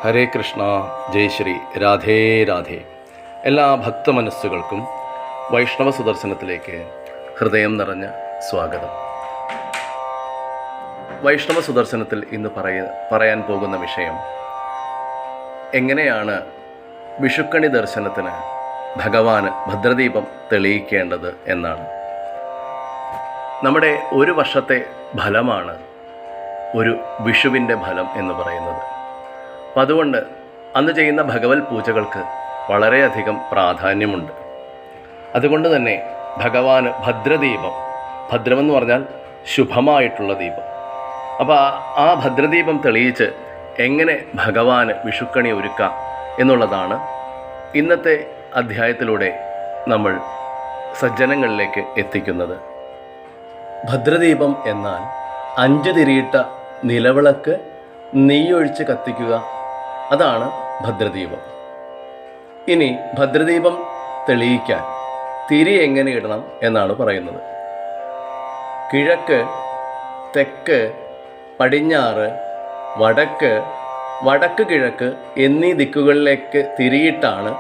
ഹരേ കൃഷ്ണ, ജയ് ശ്രീ രാധേ രാധേ. എല്ലാ ഭക്തമനസ്സുകൾക്കും വൈഷ്ണവ സുദർശനത്തിലേക്ക് ഹൃദയം നിറഞ്ഞ സ്വാഗതം. വൈഷ്ണവ സുദർശനത്തിൽ ഇന്ന് പറയാൻ പോകുന്ന വിഷയം, എങ്ങനെയാണ് വിഷുക്കണി ദർശനത്തിന് ഭഗവാന് ഭദ്രദീപം തെളിയിക്കേണ്ടത് എന്നാണ്. നമ്മുടെ ഒരു വർഷത്തെ ഫലമാണ് ഒരു വിഷുവിൻ്റെ ഫലം എന്ന് പറയുന്നത്. അപ്പം അതുകൊണ്ട് അന്ന് ചെയ്യുന്ന ഭഗവത് പൂജകൾക്ക് വളരെയധികം പ്രാധാന്യമുണ്ട്. അതുകൊണ്ട് തന്നെ ഭഗവാന് ഭദ്രദീപം, ഭദ്രമെന്ന് പറഞ്ഞാൽ ശുഭമായിട്ടുള്ള ദീപം. അപ്പോൾ ആ ഭദ്രദീപം തെളിയിച്ച് എങ്ങനെ ഭഗവാന് വിഷുക്കണി ഒരുക്കാം എന്നുള്ളതാണ് ഇന്നത്തെ അധ്യായത്തിലൂടെ നമ്മൾ സജ്ജനങ്ങളിലേക്ക് എത്തിക്കുന്നത്. ഭദ്രദീപം എന്നാൽ 5 തിരിയിട്ട നിലവിളക്ക് നെയ്യൊഴിച്ച് കത്തിക്കുക, അതാണ് ഭദ്രദീപം. ഇനി ഭദ്രദീപം തെളിയിക്കാൻ തിരി എങ്ങനെ ഇടണം എന്നാണ് പറയുന്നത്. കിഴക്ക്, തെക്ക്, പടിഞ്ഞാറ്, വടക്ക്, വടക്ക് കിഴക്ക് എന്നീ ദിക്കുകളിലേക്ക് തിരിയിട്ടാണ്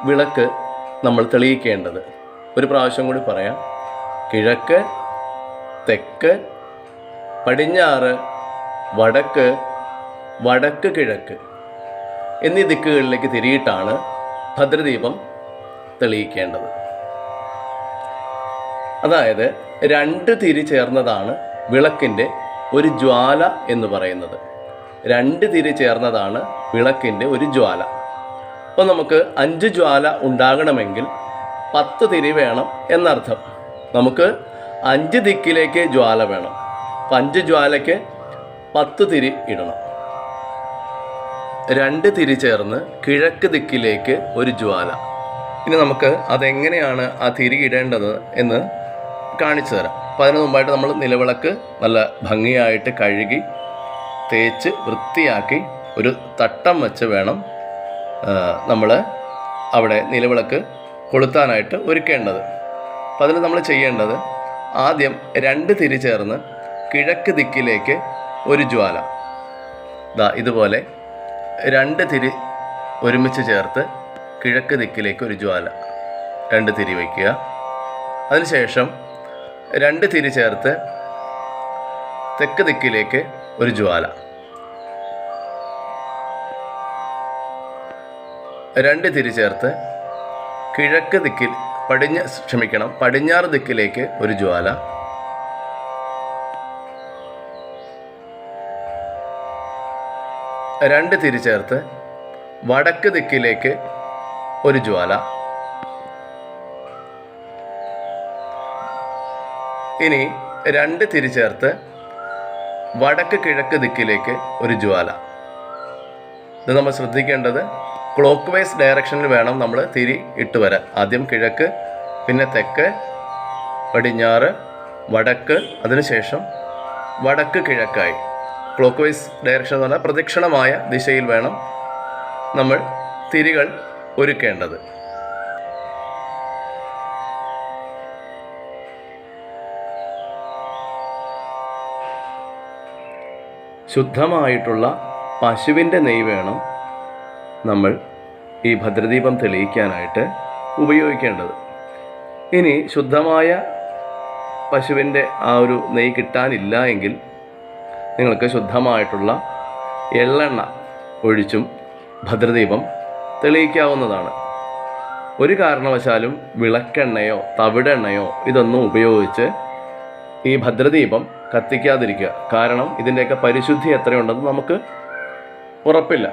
വിളക്ക് നമ്മൾ തെളിയിക്കേണ്ടത്. ഒരു പ്രാവശ്യം കൂടി പറയാം. കിഴക്ക്, തെക്ക്, പടിഞ്ഞാറ്, വടക്ക്, വടക്ക് കിഴക്ക് എന്നീ ദിക്കുകളിലേക്ക് തിരിയിട്ടാണ് ഭദ്രദീപം തെളിയിക്കേണ്ടത്. അതായത് 2 തിരി ചേർന്നതാണ് വിളക്കിൻ്റെ ഒരു ജ്വാല എന്ന് പറയുന്നത്. 2 തിരി ചേർന്നതാണ് വിളക്കിൻ്റെ ഒരു ജ്വാല. അപ്പോൾ നമുക്ക് 5 ജ്വാല ഉണ്ടാകണമെങ്കിൽ 10 തിരി വേണം എന്നർത്ഥം. നമുക്ക് 5 ദിക്കിലേക്ക് ജ്വാല വേണം. അപ്പം 5 ജ്വാലയ്ക്ക് 10 തിരി ഇടണം. 2 തിരി ചേർന്ന് കിഴക്ക് ദിക്കിലേക്ക് ഒരു ജ്വാല. ഇനി നമുക്ക് അതെങ്ങനെയാണ് ആ തിരി ഇടേണ്ടത് എന്ന് കാണിച്ചു തരാം. അപ്പോൾ അതിന് മുമ്പായിട്ട് നമ്മൾ നിലവിളക്ക് നല്ല ഭംഗിയായിട്ട് കഴുകി തേച്ച് വൃത്തിയാക്കി ഒരു തട്ടം വെച്ച് വേണം നമ്മൾ അവിടെ നിലവിളക്ക് കൊളുത്താനായിട്ട് ഒരുക്കേണ്ടത്. അപ്പോൾ അതിന് നമ്മൾ ചെയ്യേണ്ടത്, ആദ്യം 2 തിരി ചേർന്ന് കിഴക്ക് ദിക്കിലേക്ക് ഒരു ജ്വാല. ഇതുപോലെ 2 തിരി ഒരുമിച്ച് ചേർത്ത് കിഴക്ക് ദിക്കിലേക്ക് ഒരു ജ്വാല, 2 തിരി വയ്ക്കുക. അതിനുശേഷം 2 തിരി ചേർത്ത് തെക്ക് ദിക്കിലേക്ക് ഒരു ജ്വാല, 2 തിരി ചേർത്ത് കിഴക്ക് ദിക്കിൽ പടിഞ്ഞാറ് ദിക്കിലേക്ക് ഒരു ജ്വാല, 2 തിരി ചേർത്ത് വടക്ക് ദിക്കിലേക്ക് ഒരു ജ്വാല. ഇനി 2 തിരി ചേർത്ത് വടക്ക് കിഴക്ക് ദിക്കിലേക്ക് ഒരു ജ്വാല. ഇത് നമ്മൾ ശ്രദ്ധിക്കേണ്ടത്, ക്ലോക്ക് വൈസ് ഡയറക്ഷനിൽ വേണം നമ്മൾ തിരി ഇട്ട് വരാൻ. ആദ്യം കിഴക്ക്, പിന്നെ തെക്ക്, പടിഞ്ഞാറ്, വടക്ക്, അതിനുശേഷം വടക്ക് കിഴക്കായി. ക്ലോക്ക് വൈസ് ഡയറക്ഷൻ എന്ന് പറഞ്ഞാൽ പ്രദക്ഷിണമായ ദിശയിൽ വേണം നമ്മൾ തിരികൾ ഒരുക്കേണ്ടത്. ശുദ്ധമായിട്ടുള്ള പശുവിൻ്റെ നെയ്യ് വേണം നമ്മൾ ഈ ഭദ്രദീപം തെളിയിക്കാനായിട്ട് ഉപയോഗിക്കേണ്ടത്. ഇനി ശുദ്ധമായ പശുവിൻ്റെ ആ ഒരു നെയ്യ് കിട്ടാനില്ല എങ്കിൽ നിങ്ങൾക്ക് ശുദ്ധമായിട്ടുള്ള എള്ളെണ്ണ ഒഴിച്ചും ഭദ്രദീപം തെളിയിക്കാവുന്നതാണ്. ഒരു കാരണവശാലും വിളക്കെണ്ണയോ തവിടെണ്ണയോ ഇതൊന്നും ഉപയോഗിച്ച് ഈ ഭദ്രദീപം കത്തിക്കാതിരിക്കുക. കാരണം ഇതിൻ്റെയൊക്കെ പരിശുദ്ധി എത്രയുണ്ടെന്ന് നമുക്ക് ഉറപ്പില്ല.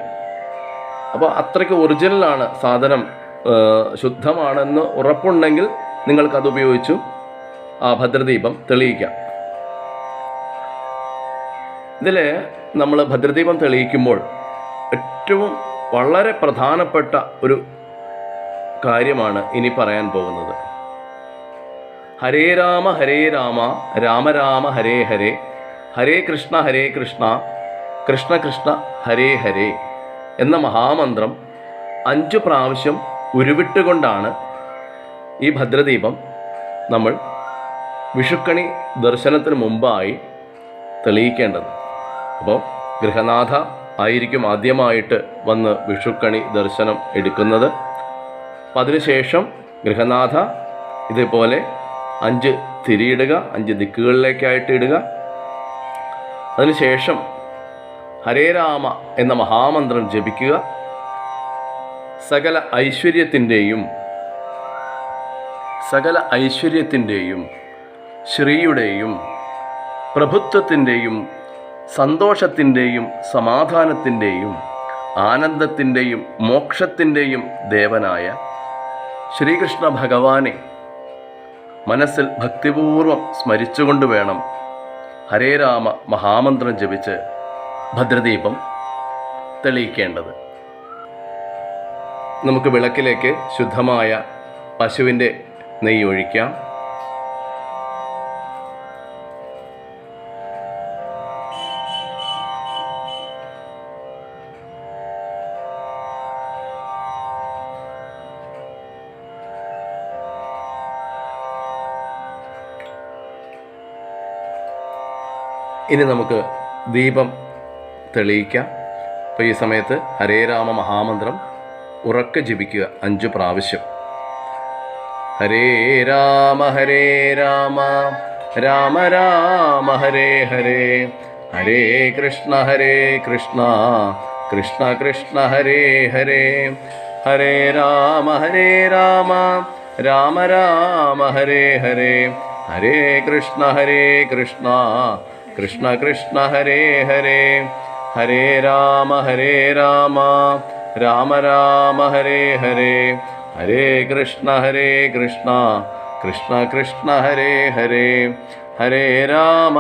അപ്പോൾ അത്രയ്ക്ക് ഒറിജിനലാണ് സാധനം, ശുദ്ധമാണെന്ന് ഉറപ്പുണ്ടെങ്കിൽ നിങ്ങൾക്കത് ഉപയോഗിച്ചു ആ ഭദ്രദീപം തെളിയിക്കാം. ഇതിൽ നമ്മൾ ഭദ്രദീപം തെളിയിക്കുമ്പോൾ ഏറ്റവും വളരെ പ്രധാനപ്പെട്ട ഒരു കാര്യമാണ് ഇനി പറയാൻ പോകുന്നത്. ഹരേ രാമ രാമ രാമ ഹരേ ഹരേ, ഹരേ കൃഷ്ണ കൃഷ്ണ കൃഷ്ണ ഹരേ ഹരേ എന്ന മഹാമന്ത്രം 5 പ്രാവശ്യം ഉരുവിട്ടുകൊണ്ടാണ് ഈ ഭദ്രദീപം നമ്മൾ വിഷുക്കണി ദർശനത്തിന് മുമ്പായി തെളിയിക്കേണ്ടത്. അപ്പോൾ ഗൃഹനാഥ ആയിരിക്കും ആദ്യമായിട്ട് വന്ന് വിഷുക്കണി ദർശനം എടുക്കുന്നത്. അപ്പം അതിനുശേഷം ഗൃഹനാഥ ഇതേപോലെ 5 തിരിയിടുക, 5 ദിക്കുകളിലേക്കായിട്ട് ഇടുക. അതിനുശേഷം ഹരേ രാമ എന്ന മഹാമന്ത്രം ജപിക്കുക. സകല ഐശ്വര്യത്തിൻ്റെയും ശ്രീയുടെയും പ്രഭുത്വത്തിൻ്റെയും സന്തോഷത്തിൻ്റെയും സമാധാനത്തിൻ്റെയും ആനന്ദത്തിൻ്റെയും മോക്ഷത്തിൻ്റെയും ദേവനായ ശ്രീകൃഷ്ണ ഭഗവാനെ മനസ്സിൽ ഭക്തിപൂർവം സ്മരിച്ചുകൊണ്ട് വേണം ഹരേ രാമ മഹാമന്ത്രം ജപിച്ച് ഭദ്രദീപം തെളിയിക്കേണ്ടത്. നമുക്ക് വിളക്കിലേക്ക് ശുദ്ധമായ പശുവിൻ്റെ നെയ്യ് ഒഴിക്കാം. ഇനി നമുക്ക് ദീപം തെളിയിക്കാം. അപ്പോൾ ഈ സമയത്ത് ഹരേ രാമ മഹാമന്ത്രം ഉറക്കെ ജപിക്കുക 5 പ്രാവശ്യം. ഹരേ രാമ രാമ രാമ ഹരേ ഹരേ, ഹരേ കൃഷ്ണ കൃഷ്ണ കൃഷ്ണ ഹരേ ഹരേ, ഹരേ രാമ രാമ രാമ ഹരേ ഹരേ, ഹരേ കൃഷ്ണ കൃഷ്ണ കൃഷ്ണ ഹരേ ഹരേ, ഹരേ രാമ രാമ രാമ ഹരേ ഹരേ, ഹരേ കൃഷ്ണ കൃഷ്ണ കൃഷ്ണ ഹരേ ഹരേ, ഹരേ രാമ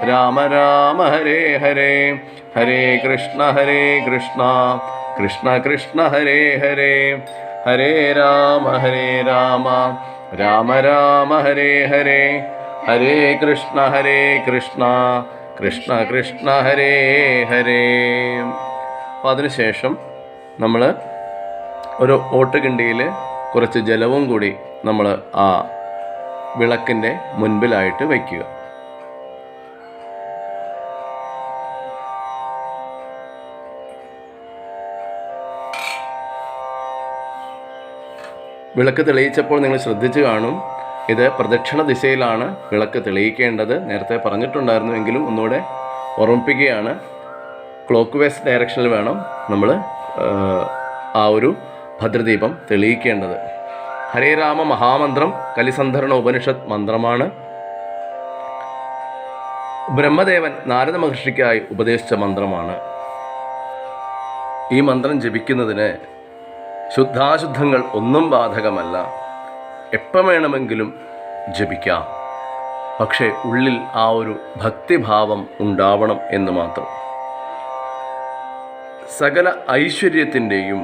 രാമ രാമ ഹരേ ഹരേ, ഹരേ കൃഷ്ണ കൃഷ്ണ കൃഷ്ണ ഹരേ ഹരേ, ഹരേ രാമ രാമ രാമ ഹരേ ഹരേ, ഹരേ കൃഷ്ണ കൃഷ്ണ കൃഷ്ണ ഹരേ ഹരേ. അപ്പോൾ അതിനുശേഷം നമ്മൾ ഒരു ഓട്ടുകിണ്ടിയിൽ കുറച്ച് ജലവും കൂടി നമ്മൾ ആ വിളക്കിൻ്റെ മുൻപിലായിട്ട് വയ്ക്കുക. വിളക്ക് തെളിയിച്ചപ്പോൾ നിങ്ങൾ ശ്രദ്ധിച്ചു കാണും, ഇത് പ്രദക്ഷിണ ദിശയിലാണ് വിളക്ക് തെളിയിക്കേണ്ടത്. നേരത്തെ പറഞ്ഞിട്ടുണ്ടായിരുന്നുവെങ്കിലും ഒന്നുകൂടെ ഓർമ്മിപ്പിക്കുകയാണ്. ക്ലോക്ക് വൈസ് ഡയറക്ഷനിൽ വേണം നമ്മൾ ആ ഒരു ഭദ്രദീപം തെളിയിക്കേണ്ടത്. ഹരേ രാമ മഹാമന്ത്രം കലിസന്ധരണ ഉപനിഷത്ത് മന്ത്രമാണ്. ബ്രഹ്മദേവൻ നാരദ മഹർഷിക്കായി ഉപദേശിച്ച മന്ത്രമാണ്. ഈ മന്ത്രം ജപിക്കുന്നതിന് ശുദ്ധാശുദ്ധങ്ങൾ ഒന്നും ബാധകമല്ല. എപ്പം വേണമെങ്കിലും ജപിക്കാം. പക്ഷേ ഉള്ളിൽ ആ ഒരു ഭക്തിഭാവം ഉണ്ടാവണം എന്ന് മാത്രം. സകല ഐശ്വര്യത്തിൻ്റെയും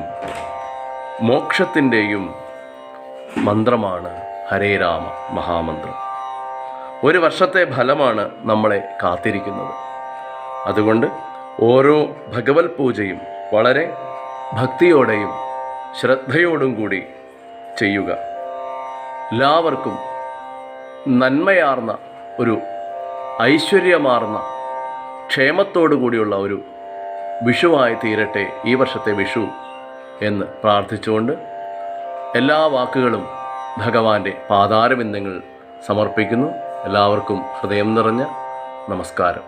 മോക്ഷത്തിൻ്റെയും മന്ത്രമാണ് ഹരേ രാമ മഹാമന്ത്രം. 1 വർഷത്തെ ഫലമാണ് നമ്മളെ കാത്തിരിക്കുന്നത്. അതുകൊണ്ട് ഓരോ ഭഗവത് പൂജയും വളരെ ഭക്തിയോടെയും ശ്രദ്ധയോടും കൂടി ചെയ്യുക. എല്ലാവർക്കും നന്മയാർന്ന ഒരു ഐശ്വര്യമാർന്ന ക്ഷേമത്തോടു കൂടിയുള്ള ഒരു വിഷുവായി തീരട്ടെ ഈ വർഷത്തെ വിഷു എന്ന് പ്രാർത്ഥിച്ചുകൊണ്ട് എല്ലാ വാക്കുകളും ഭഗവാന്റെ പാതാരബിന്ദങ്ങൾ സമർപ്പിക്കുന്നു. എല്ലാവർക്കും ഹൃദയം നിറഞ്ഞ നമസ്കാരം.